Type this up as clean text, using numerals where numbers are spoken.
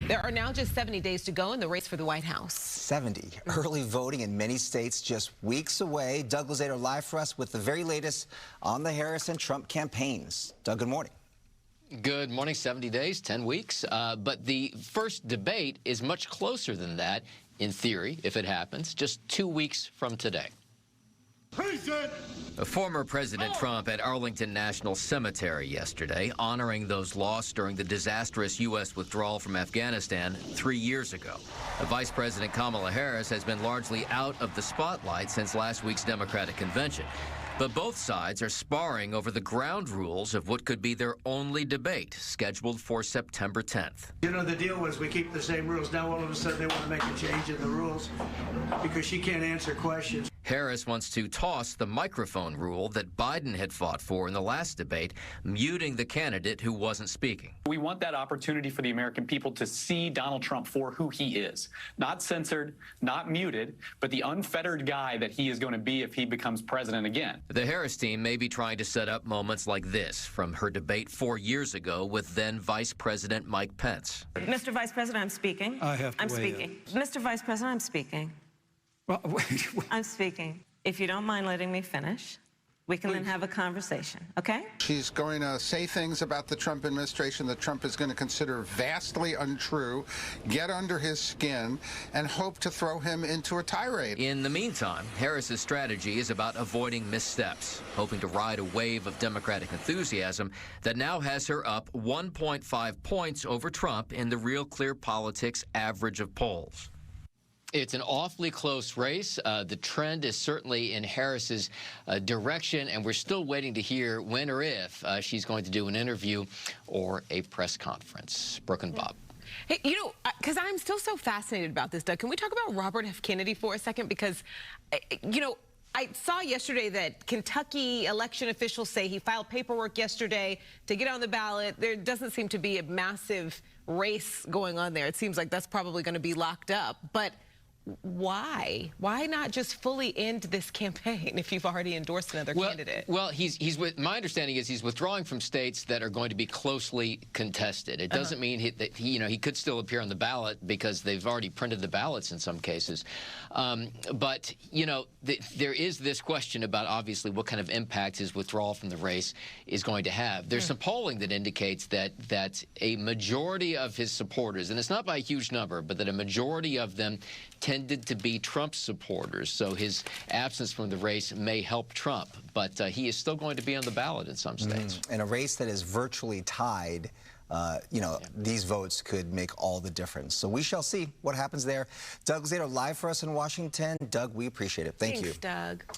There are now just 70 days to go in the race for the White House. 70. Early voting in many states just weeks away. Doug Luzader live for us with the very latest on the Harris and Trump campaigns. Doug, good morning. Good morning. 70 days, 10 weeks. But the first debate is much closer than that, in theory, if it happens, just 2 weeks from today. Former President Trump at Arlington National Cemetery yesterday, honoring those lost during the disastrous U.S. withdrawal from Afghanistan 3 years ago. Vice President Kamala Harris has been largely out of the spotlight since last week's Democratic convention. But both sides are sparring over the ground rules of what could be their only debate, scheduled for September 10th. You know, the deal was we keep the same rules. Now all of a sudden they want to make a change in the rules because she can't answer questions. Harris wants to toss the microphone rule that Biden had fought for in the last debate, muting the candidate who wasn't speaking. We want that opportunity for the American people to see Donald Trump for who he is. Not censored, not muted, but the unfettered guy that he is going to be if he becomes president again. The Harris team may be trying to set up moments like this from her debate 4 years ago with then Vice President Mike Pence. Mr. Vice President, I'm speaking. I'm speaking. Mr. Vice President, I'm speaking. Well, wait. I'm speaking. If you don't mind letting me finish, we can then have a conversation, okay? She's going to say things about the Trump administration that Trump is going to consider vastly untrue, get under his skin, and hope to throw him into a tirade. In the meantime, Harris's strategy is about avoiding missteps, hoping to ride a wave of Democratic enthusiasm that now has her up 1.5 points over Trump in the Real Clear Politics average of polls. It's an awfully close race. The trend is certainly in Harris's direction, and we're still waiting to hear when or if she's going to do an interview or a press conference. Brooke and Bob. Hey, you know, because I'm still so fascinated about this, Doug. Can we talk about Robert F. Kennedy for a second? Because, you know, I saw yesterday that Kentucky election officials say he filed paperwork yesterday to get on the ballot. There doesn't seem to be a massive race going on there. It seems like that's probably going to be locked up. But why? Why not just fully end this campaign if you've already endorsed another candidate? Well, my understanding is he's withdrawing from states that are going to be closely contested. It doesn't mean that he could still appear on the ballot because they've already printed the ballots in some cases. But you know, there is this question about obviously what kind of impact his withdrawal from the race is going to have. There's some polling that indicates that a majority of his supporters, and it's not by a huge number, but that a majority of them tended to be Trump supporters. So his absence from the race may help Trump, but he is still going to be on the ballot in some states. In a race that is virtually tied, you know, these votes could make all the difference. So we shall see what happens there. Doug Luzader live for us in Washington. Doug, we appreciate it. Thank you. Thanks, Doug.